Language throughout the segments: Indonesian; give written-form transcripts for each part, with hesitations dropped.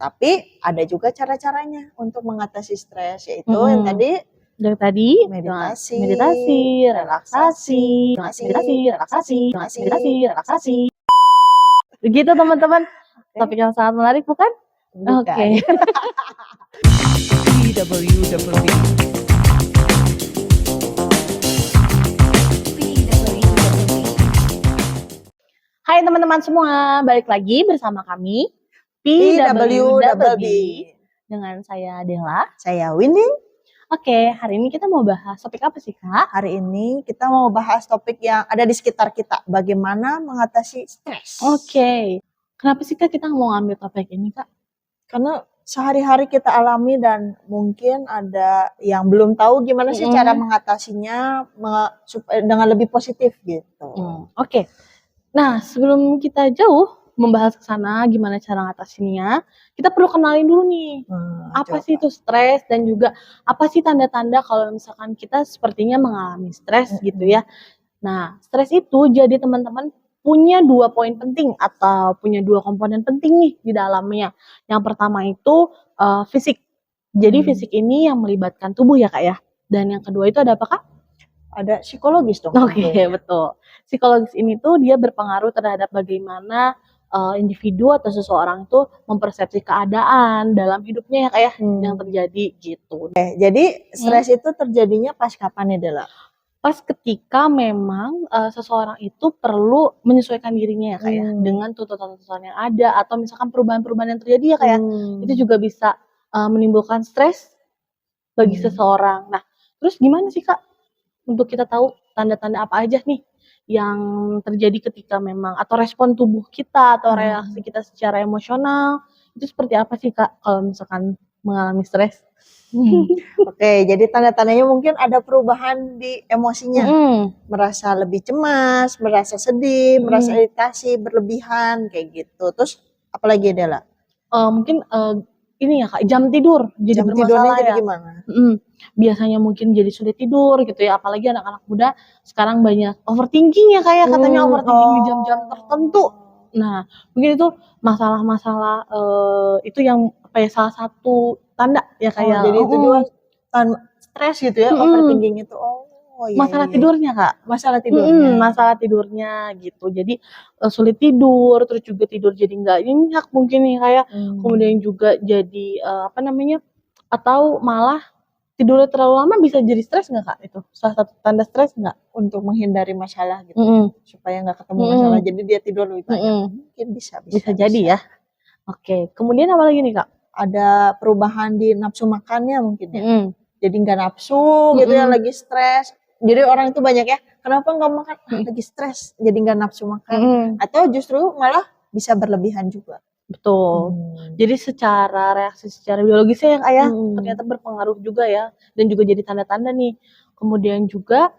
Tapi ada juga cara-caranya untuk mengatasi stres, yaitu yang tadi meditasi, relaksasi. Begitu teman-teman. Topik yang sangat menarik bukan? Oke. Hai teman-teman semua, balik lagi bersama kami PWWB dengan saya Della. Saya Winnie. Oke, hari ini kita mau bahas topik apa sih Kak? Hari ini kita mau bahas topik yang ada di sekitar kita, bagaimana mengatasi stres. Oke, kenapa sih Kak kita mau ambil topik ini Kak? Karena sehari-hari kita alami dan mungkin ada yang belum tahu gimana sih cara mengatasinya supaya dengan lebih positif gitu. Oke. Nah, sebelum kita jauh membahas ke sana gimana cara ngatasinnya, kita perlu kenalin dulu nih. Apa sih itu stres dan juga apa sih tanda-tanda kalau misalkan kita sepertinya mengalami stres gitu ya. Nah, stres itu jadi teman-teman punya 2 poin penting atau punya 2 komponen penting nih di dalamnya. Yang pertama itu fisik. Jadi fisik ini yang melibatkan tubuh ya Kak ya. Dan yang kedua itu ada apa Kak? Ada psikologis dong. Oke, betul. Psikologis ini tuh dia berpengaruh terhadap bagaimana individu atau seseorang tuh mempersepsi keadaan dalam hidupnya ya kayak yang terjadi gitu. Jadi stres itu terjadinya pas kapan nih Dela? Pas ketika memang seseorang itu perlu menyesuaikan dirinya ya kayak dengan tuntutan-tuntutan yang ada atau misalkan perubahan-perubahan yang terjadi ya kayak itu juga bisa menimbulkan stres bagi seseorang. Nah, terus gimana sih Kak untuk kita tahu tanda-tanda apa aja nih yang terjadi ketika memang atau respon tubuh kita atau reaksi kita secara emosional itu seperti apa sih Kak kalau misalkan mengalami stres? Oke, jadi tanda-tandanya mungkin ada perubahan di emosinya, merasa lebih cemas, merasa sedih, merasa iritasi, berlebihan kayak gitu. Terus apalagi Dela? Mungkin ini ya Kak, jam tidur jadi bermasalah ya. Gimana? Biasanya mungkin jadi sulit tidur gitu ya, apalagi anak-anak muda sekarang banyak overthinking ya kayak katanya overthinking di jam-jam tertentu. Nah, mungkin itu masalah-masalah itu yang apa ya, salah satu tanda ya kayak jadi itu juga stres gitu ya, overthinking itu. Masalah tidurnya Kak. Masalah tidurnya gitu. Jadi sulit tidur, terus juga tidur jadi nggak nyenyak mungkin nih kayak kemudian juga jadi atau malah tidurnya terlalu lama bisa jadi stres nggak Kak? Itu salah satu tanda stres nggak? Untuk menghindari masalah gitu, supaya nggak ketemu masalah, jadi dia tidur lebih banyak. Mungkin bisa jadi ya. Oke, kemudian apa lagi nih Kak? Ada perubahan di nafsu makannya mungkin ya. Jadi nggak nafsu gitu ya, lagi stres. Jadi orang itu banyak ya, kenapa nggak makan? Lagi stres, jadi nggak nafsu makan. Atau justru malah bisa berlebihan juga. Betul. Jadi reaksi secara biologisnya yang ayah ternyata berpengaruh juga ya, dan juga jadi tanda-tanda nih. Kemudian juga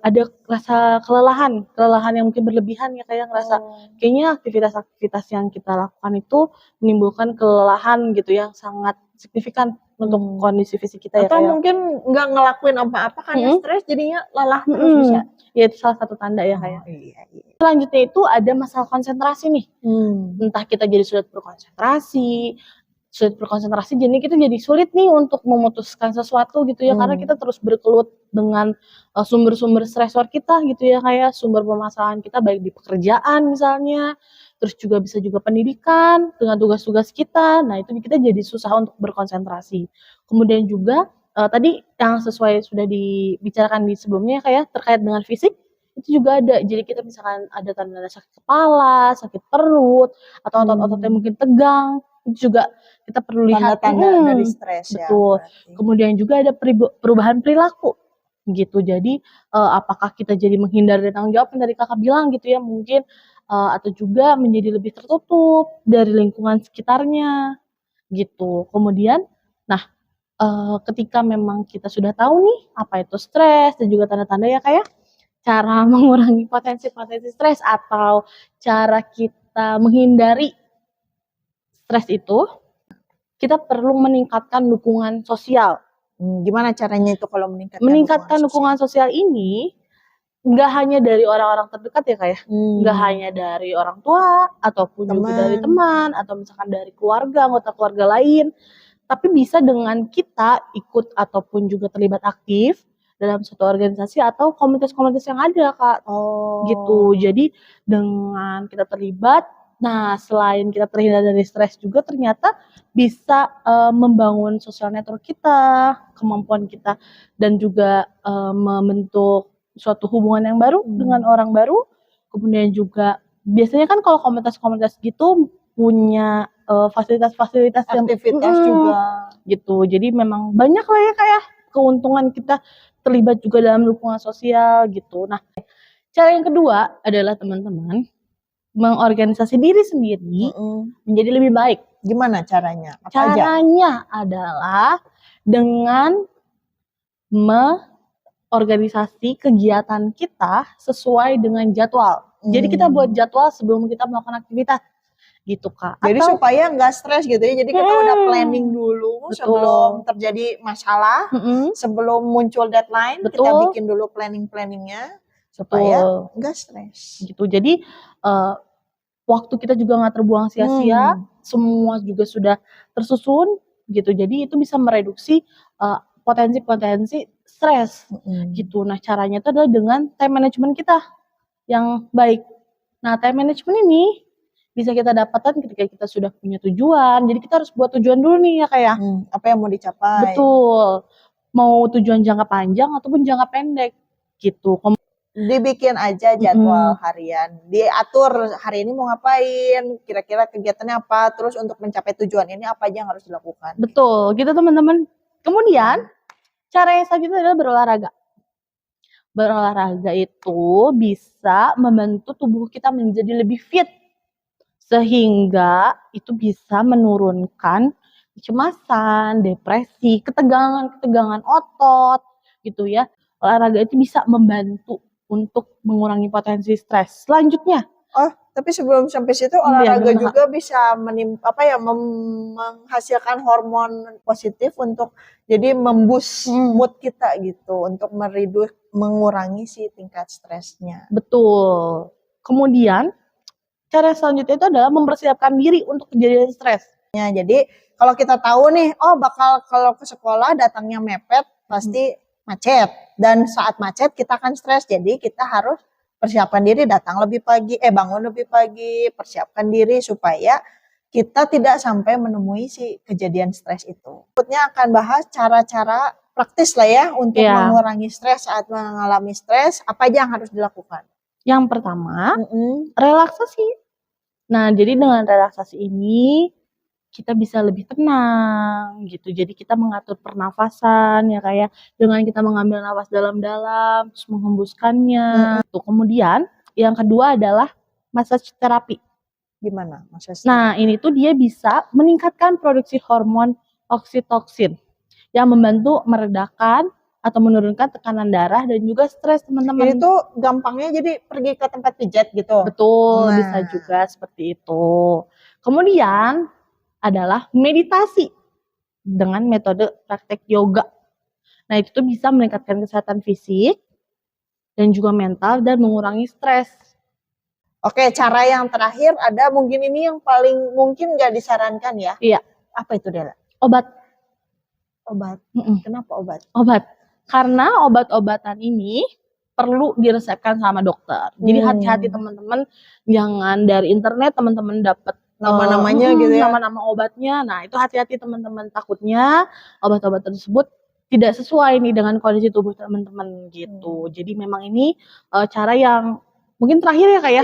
ada rasa kelelahan yang mungkin berlebihan ya kayak ngerasa kayaknya aktivitas-aktivitas yang kita lakukan itu menimbulkan kelelahan gitu yang sangat signifikan untuk kondisi fisik kita ya. Atau mungkin nggak ngelakuin apa-apa karena stres jadinya lelah terus bisa. Ya itu salah satu tanda ya kayak. Selanjutnya itu ada masalah konsentrasi nih. Entah kita jadi sulit berkonsentrasi jadi kita jadi sulit nih untuk memutuskan sesuatu gitu ya karena kita terus berkelut dengan sumber-sumber stresor kita gitu ya kayak sumber permasalahan kita baik di pekerjaan misalnya, terus juga bisa juga pendidikan dengan tugas-tugas kita. Nah, itu kita jadi susah untuk berkonsentrasi. Kemudian juga tadi yang sesuai sudah dibicarakan di sebelumnya kayak terkait dengan fisik itu juga ada. Jadi kita misalkan ada tanda sakit kepala, sakit perut, atau otot-ototnya mungkin tegang, itu juga kita perlu lihat tanda-tanda dari stres ya. Betul. Kemudian juga ada perubahan perilaku gitu. Jadi apakah kita jadi menghindar dari tanggung jawab yang tadi Kakak bilang gitu ya mungkin atau juga menjadi lebih tertutup dari lingkungan sekitarnya gitu. Kemudian ketika memang kita sudah tahu nih apa itu stres dan juga tanda-tanda ya kayak cara mengurangi potensi-potensi stres atau cara kita menghindari stres itu, kita perlu meningkatkan dukungan sosial. Gimana caranya itu kalau meningkatkan dukungan sosial ini nggak hanya dari orang-orang terdekat ya Kak ya, nggak hanya dari orang tua ataupun juga dari teman atau misalkan dari keluarga, anggota keluarga lain, tapi bisa dengan kita ikut ataupun juga terlibat aktif dalam suatu organisasi atau komunitas-komunitas yang ada Kak. Gitu. Jadi dengan kita terlibat, nah selain kita terhindar dari stres juga ternyata bisa membangun social network kita, kemampuan kita, dan juga membentuk suatu hubungan yang baru dengan orang baru. Kemudian juga biasanya kan kalau komunitas-komunitas gitu punya fasilitas-fasilitas aktivitas juga gitu. Jadi memang banyak lah ya kayak keuntungan kita terlibat juga dalam lingkungan sosial gitu. Nah, cara yang kedua adalah teman-teman mengorganisasi diri sendiri menjadi lebih baik. Gimana caranya? Caranya adalah dengan organisasi kegiatan kita sesuai dengan jadwal. Jadi kita buat jadwal sebelum kita melakukan aktivitas gitu Kak. Jadi supaya nggak stres gitu ya. Jadi kita udah planning dulu sebelum terjadi masalah, sebelum muncul deadline, kita bikin dulu planningnya supaya nggak stres. Gitu. Jadi waktu kita juga nggak terbuang sia-sia, semua juga sudah tersusun gitu. Jadi itu bisa mereduksi potensi-potensi stres gitu. Nah caranya itu adalah dengan time management kita yang baik. Nah time management ini bisa kita dapatkan ketika kita sudah punya tujuan. Jadi kita harus buat tujuan dulu nih ya kayak apa yang mau dicapai. Betul. Mau tujuan jangka panjang ataupun jangka pendek gitu. Dibikin aja jadwal harian, diatur hari ini mau ngapain, kira-kira kegiatannya apa, terus untuk mencapai tujuan ini apa aja yang harus dilakukan. Betul, gitu teman-teman. Kemudian cara yang selanjutnya adalah berolahraga. Berolahraga itu bisa membantu tubuh kita menjadi lebih fit, sehingga itu bisa menurunkan kecemasan, depresi, ketegangan otot gitu ya. Olahraga itu bisa membantu untuk mengurangi potensi stres. Selanjutnya, tapi sebelum sampai situ olahraga juga bisa menghasilkan hormon positif untuk jadi memboost mood kita gitu, untuk mengurangi si tingkat stresnya. Betul. Kemudian cara selanjutnya itu adalah mempersiapkan diri untuk kejadian stres. Ya, jadi kalau kita tahu nih, kalau ke sekolah datangnya mepet pasti macet, dan saat macet kita akan stres. Jadi kita harus persiapkan diri, bangun lebih pagi, persiapkan diri supaya kita tidak sampai menemui si kejadian stres itu. Berikutnya akan bahas cara-cara praktis lah ya untuk mengurangi stres saat mengalami stres. Apa aja yang harus dilakukan? Yang pertama, relaksasi. Nah, jadi dengan relaksasi ini kita bisa lebih tenang gitu. Jadi kita mengatur pernafasan ya kayak dengan kita mengambil nafas dalam-dalam terus menghembuskannya. Kemudian yang kedua adalah massage terapi. Gimana massage? Nah, ini tuh dia bisa meningkatkan produksi hormon oksitoksin yang membantu meredakan atau menurunkan tekanan darah dan juga stres teman-teman. Itu gampangnya jadi pergi ke tempat pijat gitu. Betul, bisa juga seperti itu. Kemudian adalah meditasi dengan metode praktek yoga. Nah, itu tuh bisa meningkatkan kesehatan fisik dan juga mental dan mengurangi stres. Oke, cara yang terakhir ada mungkin ini yang paling mungkin nggak disarankan ya. Iya. Apa itu Dela? Obat. Kenapa obat? Obat. Karena obat-obatan ini perlu diresepkan sama dokter. Jadi hati-hati teman-teman, jangan dari internet teman-teman dapat nama-namanya gitu ya, nama-nama obatnya. Nah itu hati-hati teman-teman, takutnya obat-obat tersebut tidak sesuai nih dengan kondisi tubuh teman-teman gitu. Jadi memang ini cara yang mungkin terakhir ya Kak ya,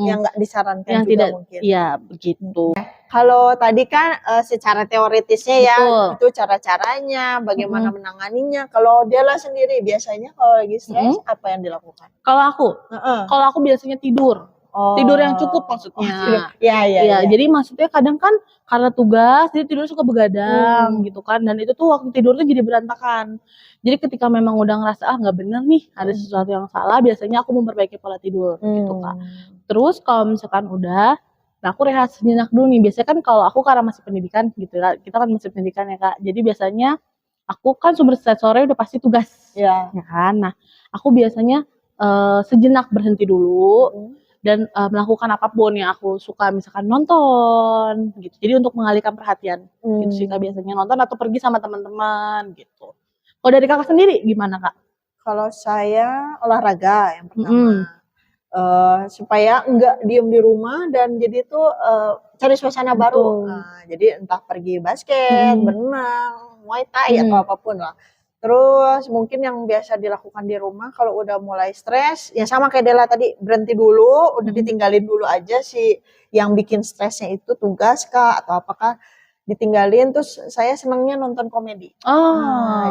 yang nggak disarankan yang juga tidak, mungkin. Iya begitu. Kalau tadi kan secara teoritisnya ya itu cara-caranya, bagaimana menanganinya. Kalau Dela sendiri biasanya kalau lagi stres apa yang dilakukan? Kalau aku biasanya tidur. Tidur yang cukup maksudnya. Iya. Jadi maksudnya kadang kan karena tugas jadi tidur suka begadang gitu kan, dan itu tuh waktu tidur tuh jadi berantakan. Jadi ketika memang udah ngerasa nggak bener nih, ada sesuatu yang salah, biasanya aku memperbaiki pola tidur gitu Kak. Terus kalau misalkan udah, nah aku rehat sejenak dulu nih. Biasanya kan kalau aku karena masih pendidikan gitu ya, kita kan masih pendidikan ya Kak. Jadi biasanya aku kan sumber stres sore udah pasti tugas ya kan. Nah aku biasanya sejenak berhenti dulu dan melakukan apapun yang aku suka, misalkan nonton gitu. Jadi untuk mengalihkan perhatian gitu sih Kak, biasanya nonton atau pergi sama teman-teman gitu. Kalau dari Kakak sendiri gimana Kak? Kalau saya olahraga yang pertama. Supaya enggak diem di rumah dan jadi tuh cari suasana baru. Nah, jadi entah pergi basket, berenang, muay thai atau apapun lah. Terus mungkin yang biasa dilakukan di rumah kalau udah mulai stres, ya sama kayak Dela tadi, berhenti dulu, udah ditinggalin dulu aja sih yang bikin stresnya itu tugas kah atau apakah, ditinggalin. Terus saya senangnya nonton komedi.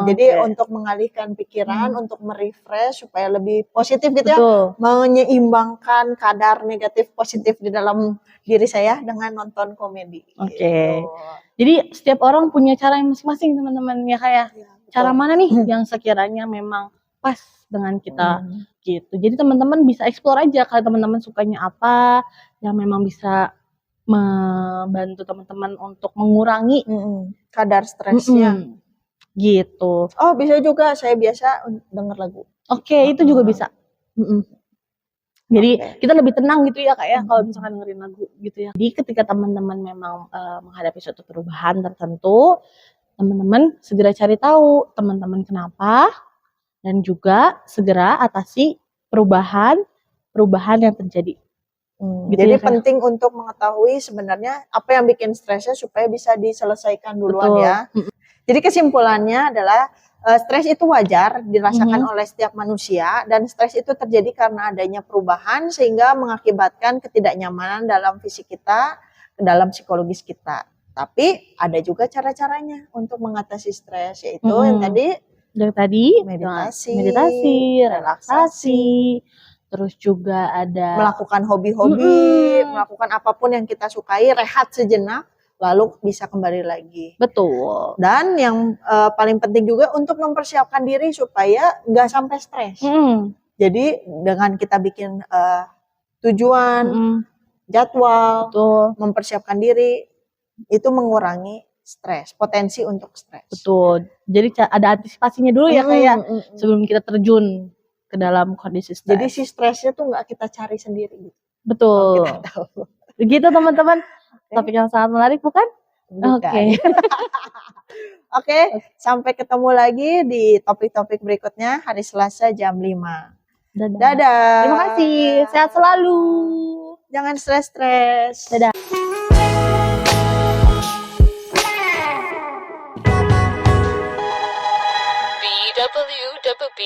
Jadi untuk mengalihkan pikiran, untuk merefresh supaya lebih positif gitu ya, menyeimbangkan kadar negatif positif di dalam diri saya dengan nonton komedi. Gitu. Jadi setiap orang punya cara yang masing-masing teman-teman ya kayak cara mana nih yang sekiranya memang pas dengan kita gitu. Jadi teman-teman bisa explore aja kalau teman-teman sukanya apa yang memang bisa membantu teman-teman untuk mengurangi kadar stresnya. Gitu. Oh, bisa juga saya biasa denger lagu. Itu juga bisa. Jadi kita lebih tenang gitu ya Kak ya kalau misalkan dengerin lagu gitu ya. Jadi ketika teman-teman memang menghadapi suatu perubahan tertentu, teman-teman segera cari tahu teman-teman kenapa dan juga segera atasi perubahan yang terjadi. Gitu jadi ya, penting untuk mengetahui sebenarnya apa yang bikin stresnya supaya bisa diselesaikan duluan ya. Jadi kesimpulannya adalah stres itu wajar dirasakan oleh setiap manusia dan stres itu terjadi karena adanya perubahan sehingga mengakibatkan ketidaknyamanan dalam fisik kita, dalam psikologis kita. Tapi ada juga cara-caranya untuk mengatasi stres, yaitu yang tadi meditasi, relaksasi, terus juga ada melakukan hobi-hobi, melakukan apapun yang kita sukai, rehat sejenak, lalu bisa kembali lagi. Betul. Dan yang paling penting juga untuk mempersiapkan diri supaya nggak sampai stres. Jadi dengan kita bikin tujuan, jadwal, mempersiapkan diri, itu mengurangi stres, potensi untuk stres. Betul. Jadi ada antisipasinya dulu ya kayak sebelum kita terjun ke dalam kondisi stres. Jadi si stresnya tuh nggak kita cari sendiri. Betul. Begitu teman-teman. Topik yang sangat menarik bukan? Oke, sampai ketemu lagi di topik-topik berikutnya hari Selasa jam 5. Dadah. Terima kasih. Sehat selalu. Jangan stres-stres. Dadah. BWWB